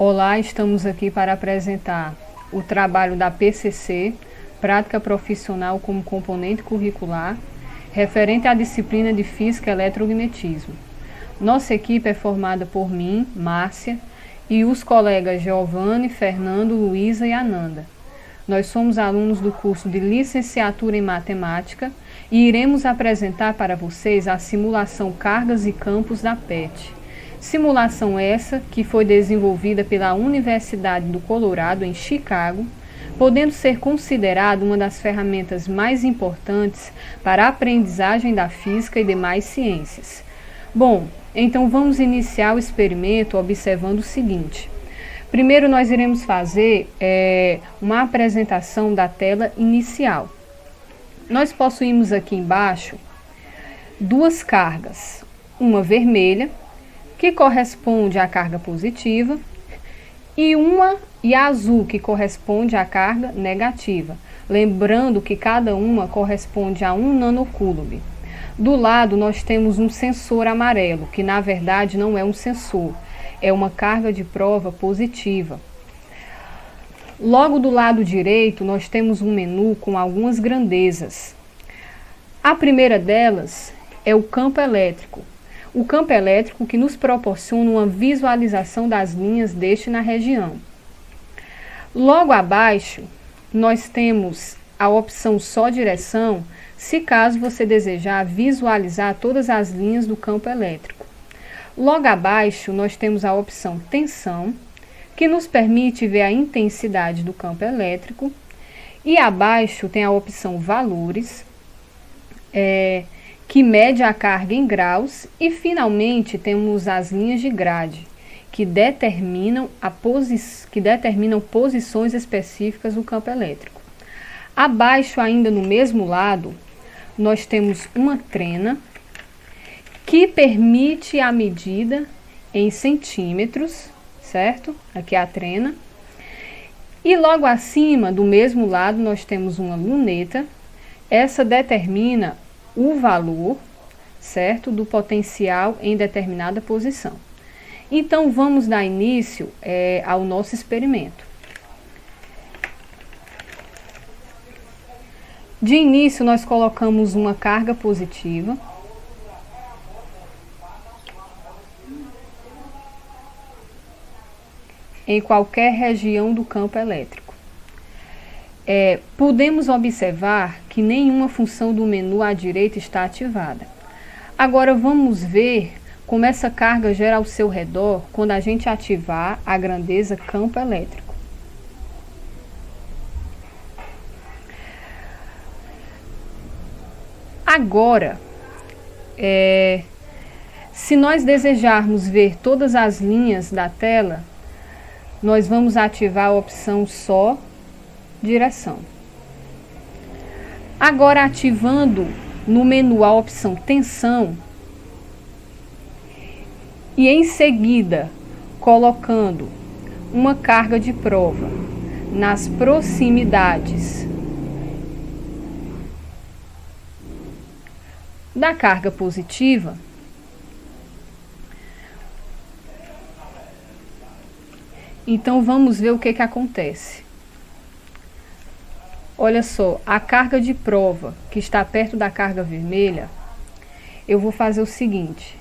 Olá, estamos aqui para apresentar o trabalho da PCC, Prática Profissional como Componente Curricular, referente à disciplina de Física e Eletromagnetismo. Nossa equipe é formada por mim, Márcia, e os colegas Giovanni, Fernando, Luísa e Ananda. Nós somos alunos do curso de Licenciatura em Matemática e iremos apresentar para vocês a simulação Cargas e Campos da PET. Simulação essa que foi desenvolvida pela Universidade do Colorado, em Chicago, podendo ser considerada uma das ferramentas mais importantes para a aprendizagem da física e demais ciências. Bom, então vamos iniciar o experimento observando o seguinte. Primeiro nós iremos fazer uma apresentação da tela inicial. Nós possuímos aqui embaixo duas cargas, uma vermelha, que corresponde à carga positiva, e a azul, que corresponde à carga negativa. Lembrando que cada uma corresponde a 1 nanocoulomb. Do lado nós temos um sensor amarelo, que na verdade não é um sensor, é uma carga de prova positiva. Logo do lado direito nós temos um menu com algumas grandezas. A primeira delas é o campo elétrico. O campo elétrico que nos proporciona uma visualização das linhas deste na região. Logo abaixo, nós temos a opção só direção, se caso você desejar visualizar todas as linhas do campo elétrico. Logo abaixo, nós temos a opção tensão, que nos permite ver a intensidade do campo elétrico. E abaixo tem a opção valores, que mede a carga em graus, e finalmente temos as linhas de grade, que determinam posições específicas do campo elétrico. Abaixo, ainda no mesmo lado, nós temos uma trena, que permite a medida em centímetros, certo? Aqui é a trena. E logo acima, do mesmo lado, nós temos uma luneta. Essa determina o valor, certo, do potencial em determinada posição. Então, vamos dar início ao nosso experimento. De início, nós colocamos uma carga positiva. Em qualquer região do campo elétrico. Podemos observar que nenhuma função do menu à direita está ativada. Agora vamos ver como essa carga gera ao seu redor quando a gente ativar a grandeza campo elétrico. Agora, se nós desejarmos ver todas as linhas da tela, nós vamos ativar a opção só direção. Agora, ativando no menu a opção tensão e em seguida colocando uma carga de prova nas proximidades da carga positiva, então vamos ver o que acontece. Olha só, a carga de prova que está perto da carga vermelha, eu vou fazer o seguinte,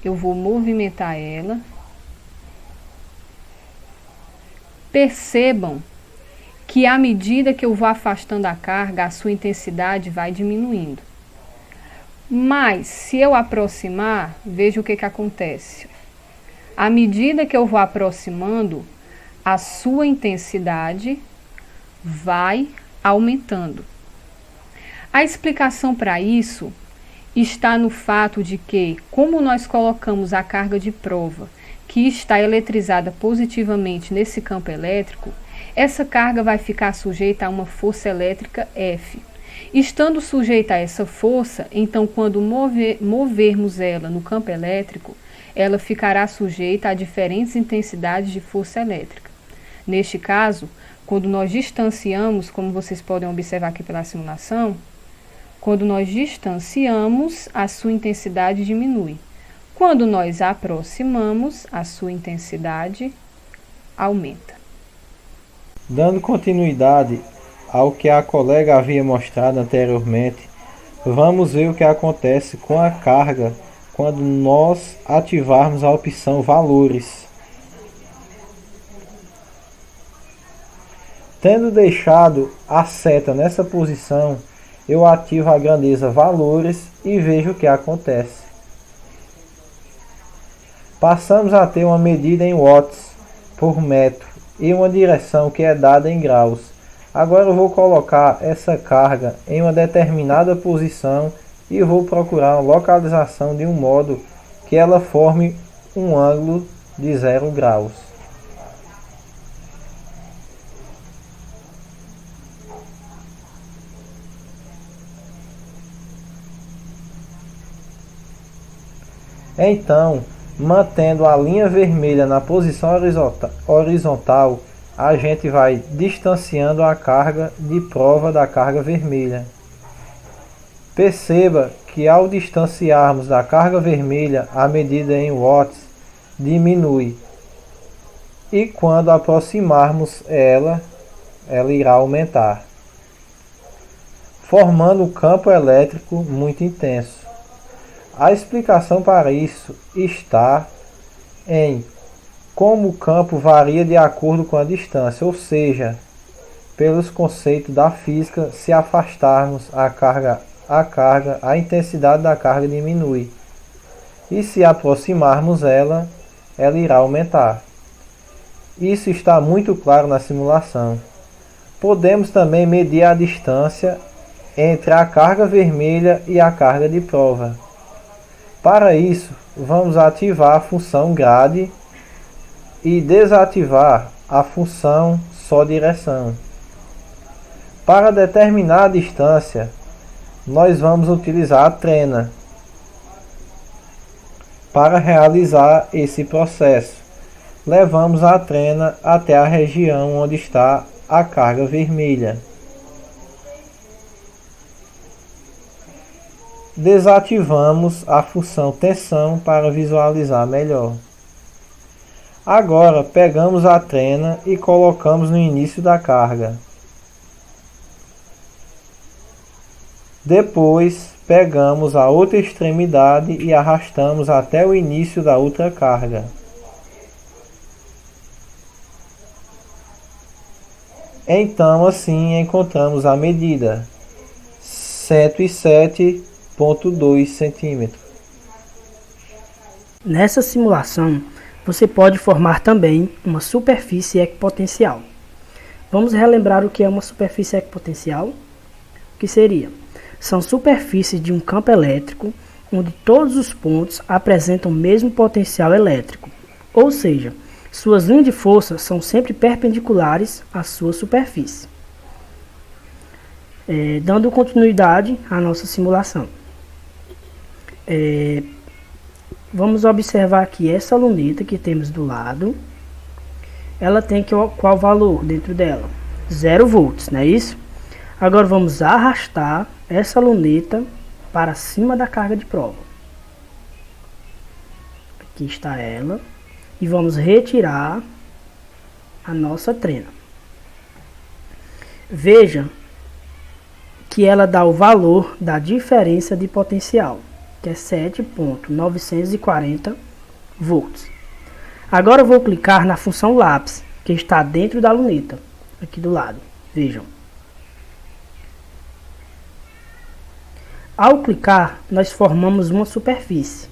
eu vou movimentar ela. Percebam que à medida que eu vou afastando a carga, a sua intensidade vai diminuindo. Mas se eu aproximar, veja o que acontece. À medida que eu vou aproximando, a sua intensidade vai aumentando. A explicação para isso está no fato de que, como nós colocamos a carga de prova que está eletrizada positivamente nesse campo elétrico, essa carga vai ficar sujeita a uma força elétrica F. Estando sujeita a essa força, então quando movermos ela no campo elétrico, ela ficará sujeita a diferentes intensidades de força elétrica. Neste caso, quando nós distanciamos, como vocês podem observar aqui pela simulação, quando nós distanciamos, a sua intensidade diminui. Quando nós aproximamos, a sua intensidade aumenta. Dando continuidade ao que a colega havia mostrado anteriormente, vamos ver o que acontece com a carga quando nós ativarmos a opção Valores. Tendo deixado a seta nessa posição, eu ativo a grandeza Valores e vejo o que acontece. Passamos a ter uma medida em watts por metro e uma direção que é dada em graus. Agora eu vou colocar essa carga em uma determinada posição e vou procurar uma localização de um modo que ela forme um ângulo de 0 graus. Então, mantendo a linha vermelha na posição horizontal, a gente vai distanciando a carga de prova da carga vermelha. Perceba que ao distanciarmos da carga vermelha, a medida em watts diminui. E quando aproximarmos ela irá aumentar, formando um campo elétrico muito intenso. A explicação para isso está em como o campo varia de acordo com a distância, ou seja, pelos conceitos da física, se afastarmos a intensidade da carga diminui. E se aproximarmos ela irá aumentar. Isso está muito claro na simulação. Podemos também medir a distância entre a carga vermelha e a carga de prova. Para isso, vamos ativar a função grade e desativar a função só direção. Para determinar a distância, nós vamos utilizar a trena para realizar esse processo. Levamos a trena até a região onde está a carga vermelha. Desativamos a função tensão para visualizar melhor. Agora pegamos a trena e colocamos no início da carga. Depois pegamos a outra extremidade e arrastamos até o início da outra carga. Então assim encontramos a medida 107,2 cm. Nessa simulação, você pode formar também uma superfície equipotencial. Vamos relembrar o que é uma superfície equipotencial? O que seria? São superfícies de um campo elétrico onde todos os pontos apresentam o mesmo potencial elétrico, ou seja, suas linhas de força são sempre perpendiculares à sua superfície. Dando continuidade à nossa simulação. Vamos observar aqui essa luneta que temos do lado. Ela tem qual valor dentro dela? 0 volts, não é isso? Agora vamos arrastar essa luneta para cima da carga de prova. Aqui está ela. E vamos retirar a nossa trena. Veja que ela dá o valor da diferença de potencial, que é 7,940 volts. Agora eu vou clicar na função lápis, que está dentro da luneta, aqui do lado. Vejam. Ao clicar, nós formamos uma superfície.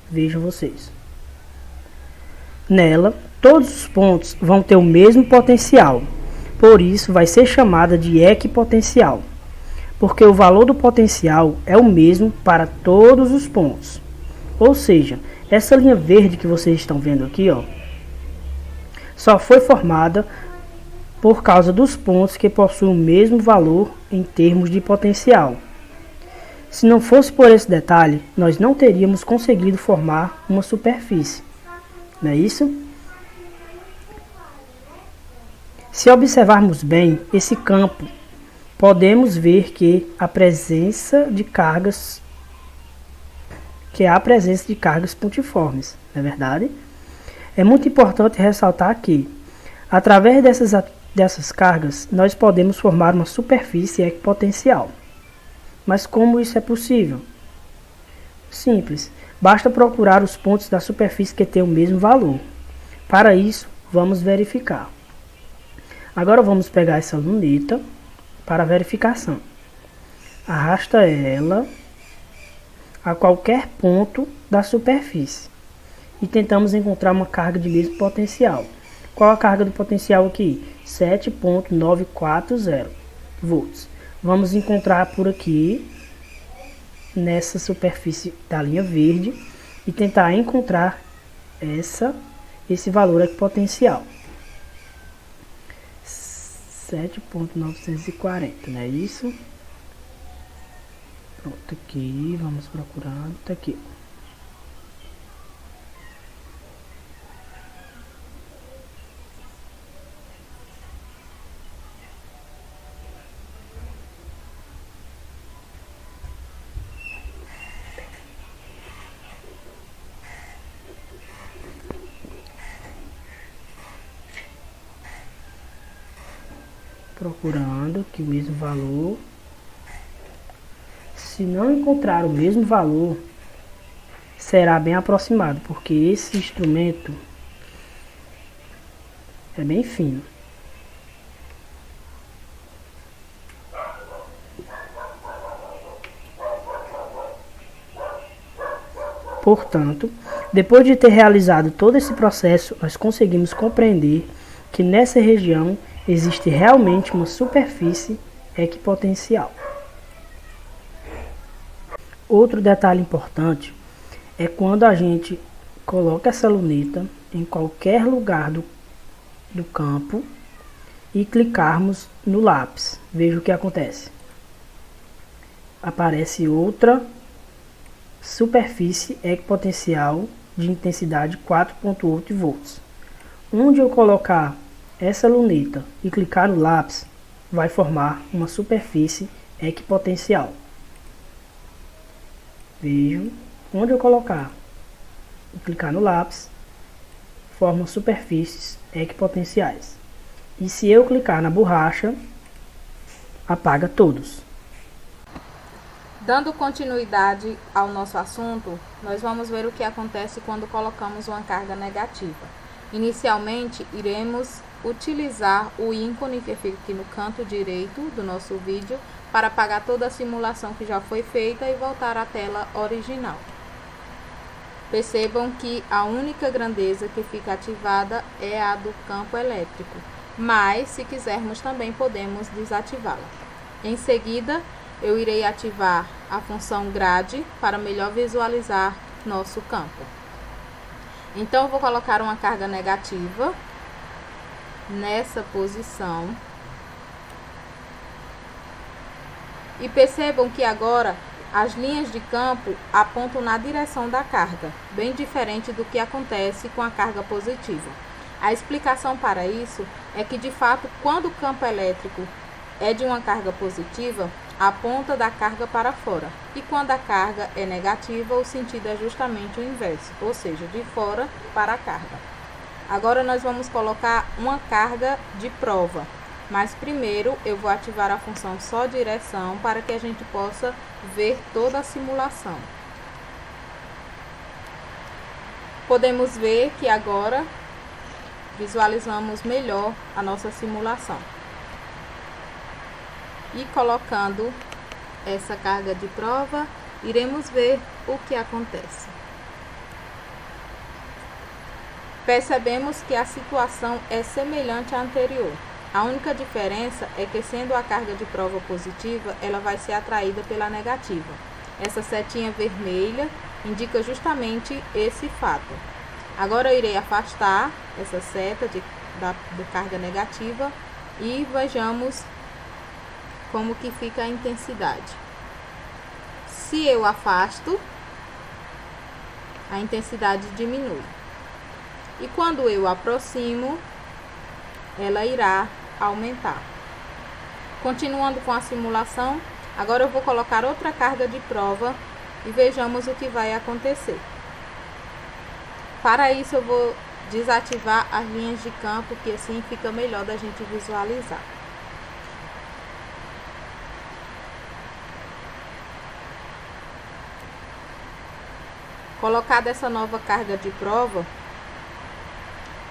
Vejam vocês. Nela, todos os pontos vão ter o mesmo potencial, por isso vai ser chamada de equipotencial, porque o valor do potencial é o mesmo para todos os pontos. Ou seja, essa linha verde que vocês estão vendo aqui, só foi formada por causa dos pontos que possuem o mesmo valor em termos de potencial. Se não fosse por esse detalhe, nós não teríamos conseguido formar uma superfície. Não é isso? Se observarmos bem esse campo, podemos ver que há a presença de cargas pontiformes, não é verdade? É muito importante ressaltar que, através dessas cargas, nós podemos formar uma superfície equipotencial. Mas como isso é possível? Simples, basta procurar os pontos da superfície que têm o mesmo valor. Para isso, vamos verificar. Agora vamos pegar essa luneta para verificação. Arrasta ela a qualquer ponto da superfície e tentamos encontrar uma carga de mesmo potencial. Qual a carga do potencial aqui? 7.940 volts. Vamos encontrar por aqui, nessa superfície da linha verde, e tentar encontrar esse valor equipotencial. 7.940, não é isso? Pronto, aqui, vamos procurando, tá aqui. Procurando aqui o mesmo valor. Se não encontrar o mesmo valor, será bem aproximado, porque esse instrumento é bem fino. Portanto, depois de ter realizado todo esse processo, nós conseguimos compreender que nessa região existe realmente uma superfície equipotencial. Outro detalhe importante é quando a gente coloca essa luneta em qualquer lugar do campo e clicarmos no lápis. Veja o que acontece. Aparece outra superfície equipotencial de intensidade 4.8 volts. Onde eu colocar essa luneta e clicar no lápis, vai formar uma superfície equipotencial. Vejam, onde eu colocar e clicar no lápis, formam superfícies equipotenciais. E se eu clicar na borracha, apaga todos. Dando continuidade ao nosso assunto, nós vamos ver o que acontece quando colocamos uma carga negativa. Inicialmente, iremos utilizar o ícone que fica aqui no canto direito do nosso vídeo para apagar toda a simulação que já foi feita e voltar à tela original. Percebam que a única grandeza que fica ativada é a do campo elétrico, mas se quisermos também podemos desativá-la. Em seguida, eu irei ativar a função grade para melhor visualizar nosso campo. Então, eu vou colocar uma carga negativa nessa posição. E percebam que agora as linhas de campo apontam na direção da carga, bem diferente do que acontece com a carga positiva. A explicação para isso é que, de fato, quando o campo elétrico é de uma carga positiva, aponta da carga para fora. E quando a carga é negativa, o sentido é justamente o inverso, ou seja, de fora para a carga. Agora nós vamos colocar uma carga de prova, mas primeiro eu vou ativar a função só direção para que a gente possa ver toda a simulação. Podemos ver que agora visualizamos melhor a nossa simulação. E colocando essa carga de prova, iremos ver o que acontece. Percebemos que a situação é semelhante à anterior. A única diferença é que, sendo a carga de prova positiva, ela vai ser atraída pela negativa. Essa setinha vermelha indica justamente esse fato. Agora eu irei afastar essa seta de carga negativa e vejamos como que fica a intensidade. Se eu afasto, a intensidade diminui. E quando eu aproximo, ela irá aumentar. Continuando com a simulação, agora eu vou colocar outra carga de prova e vejamos o que vai acontecer. Para isso eu vou desativar as linhas de campo, que assim fica melhor da gente visualizar. Colocada essa nova carga de prova,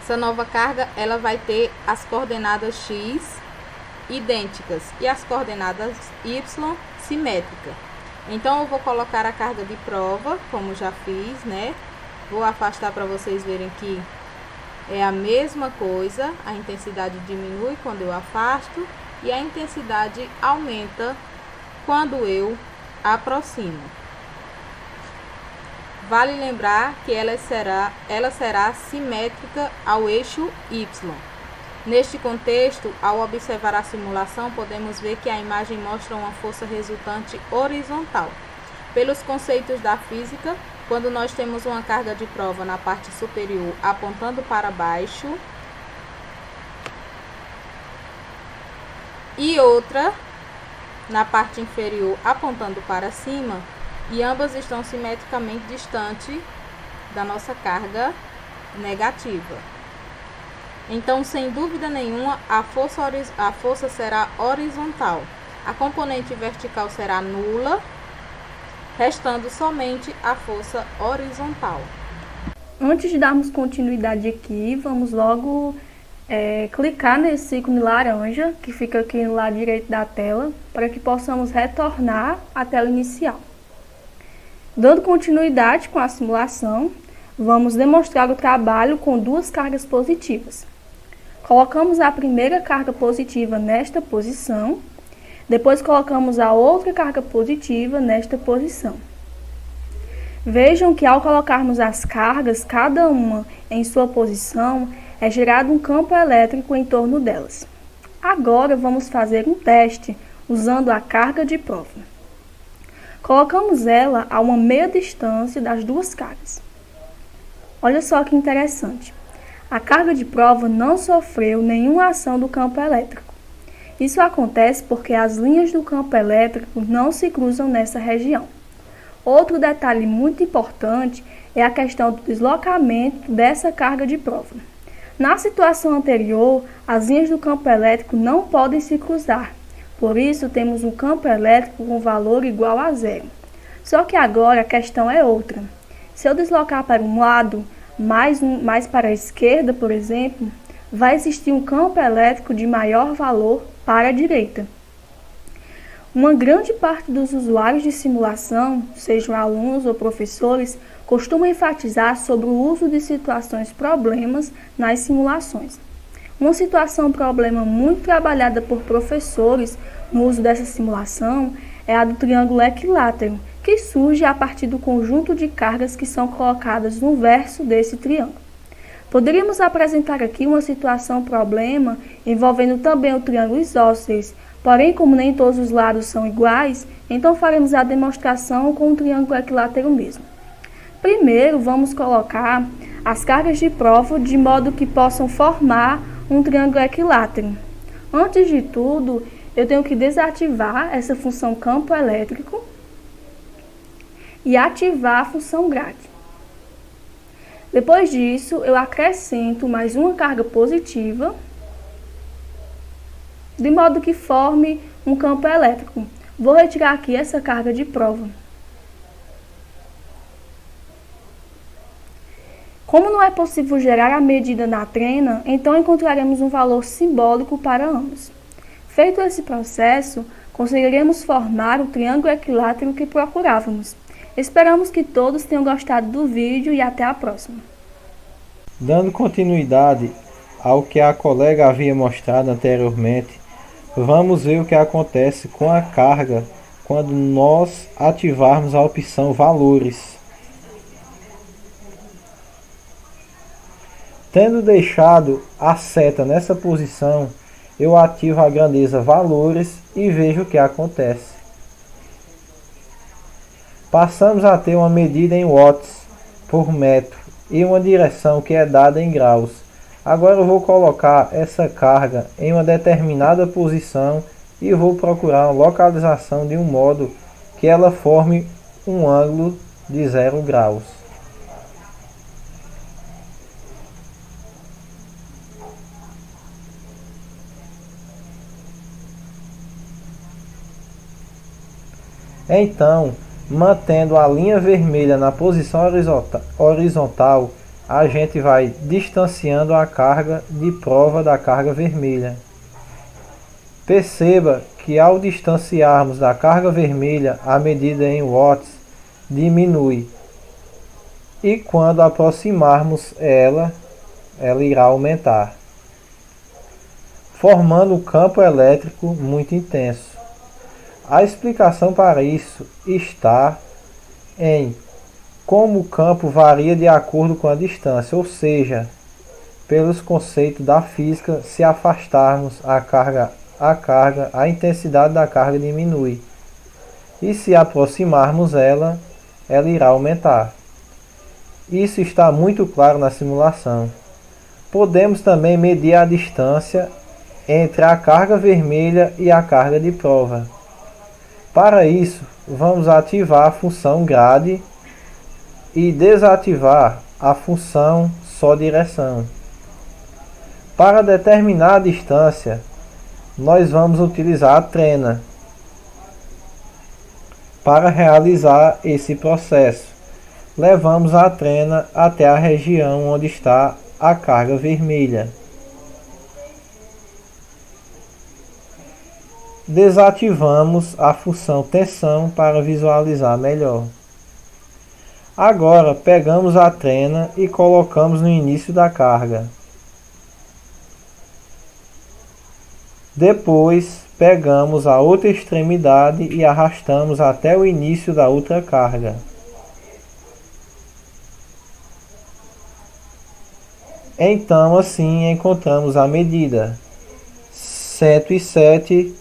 essa nova carga ela vai ter as coordenadas x idênticas e as coordenadas y simétricas. Então eu vou colocar a carga de prova, como já fiz, né? Vou afastar para vocês verem que é a mesma coisa, a intensidade diminui quando eu afasto e a intensidade aumenta quando eu aproximo. Vale lembrar que ela será simétrica ao eixo Y. Neste contexto, ao observar a simulação, podemos ver que a imagem mostra uma força resultante horizontal. Pelos conceitos da física, quando nós temos uma carga de prova na parte superior apontando para baixo e outra na parte inferior apontando para cima, e ambas estão simetricamente distantes da nossa carga negativa. Então, sem dúvida nenhuma, a força será horizontal. A componente vertical será nula, restando somente a força horizontal. Antes de darmos continuidade aqui, vamos logo clicar nesse ícone laranja, que fica aqui no lado direito da tela, para que possamos retornar à tela inicial. Dando continuidade com a simulação, vamos demonstrar o trabalho com duas cargas positivas. Colocamos a primeira carga positiva nesta posição, depois colocamos a outra carga positiva nesta posição. Vejam que ao colocarmos as cargas, cada uma em sua posição, é gerado um campo elétrico em torno delas. Agora vamos fazer um teste usando a carga de prova. Colocamos ela a uma meia distância das duas cargas. Olha só que interessante. A carga de prova não sofreu nenhuma ação do campo elétrico. Isso acontece porque as linhas do campo elétrico não se cruzam nessa região. Outro detalhe muito importante é a questão do deslocamento dessa carga de prova. Na situação anterior, as linhas do campo elétrico não podem se cruzar. Por isso, temos um campo elétrico com valor igual a zero. Só que agora a questão é outra. Se eu deslocar para um lado, mais para a esquerda, por exemplo, vai existir um campo elétrico de maior valor para a direita. Uma grande parte dos usuários de simulação, sejam alunos ou professores, costumam enfatizar sobre o uso de situações problemas nas simulações. Uma situação problema muito trabalhada por professores no uso dessa simulação é a do triângulo equilátero, que surge a partir do conjunto de cargas que são colocadas no verso desse triângulo. Poderíamos apresentar aqui uma situação problema envolvendo também o triângulo isósceles, porém, como nem todos os lados são iguais, então faremos a demonstração com o triângulo equilátero mesmo. Primeiro, vamos colocar as cargas de prova de modo que possam formar um triângulo equilátero. Antes de tudo, eu tenho que desativar essa função campo elétrico e ativar a função grade. Depois disso, eu acrescento mais uma carga positiva, de modo que forme um campo elétrico. Vou retirar aqui essa carga de prova. Como não é possível gerar a medida na trena, então encontraremos um valor simbólico para ambos. Feito esse processo, conseguiremos formar o triângulo equilátero que procurávamos. Esperamos que todos tenham gostado do vídeo e até a próxima. Dando continuidade ao que a colega havia mostrado anteriormente, vamos ver o que acontece com a carga quando nós ativarmos a opção valores. Tendo deixado a seta nessa posição, eu ativo a grandeza valores e vejo o que acontece. Passamos a ter uma medida em watts por metro e uma direção que é dada em graus. Agora eu vou colocar essa carga em uma determinada posição e vou procurar uma localização de um modo que ela forme um ângulo de 0 graus. Então, mantendo a linha vermelha na posição horizontal, a gente vai distanciando a carga de prova da carga vermelha. Perceba que ao distanciarmos da carga vermelha, a medida em watts diminui. E quando aproximarmos ela irá aumentar, formando um campo elétrico muito intenso. A explicação para isso está em como o campo varia de acordo com a distância, ou seja, pelos conceitos da física, se afastarmos a intensidade da carga diminui, e se aproximarmos ela irá aumentar. Isso está muito claro na simulação. Podemos também medir a distância entre a carga vermelha e a carga de prova. Para isso, vamos ativar a função grade e desativar a função só direção. Para determinar a distância, nós vamos utilizar a trena para realizar esse processo. Levamos a trena até a região onde está a carga vermelha. Desativamos a função tensão para visualizar melhor. Agora pegamos a trena e colocamos no início da carga. Depois pegamos a outra extremidade e arrastamos até o início da outra carga. Então assim encontramos a medida 107,2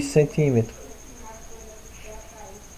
cm.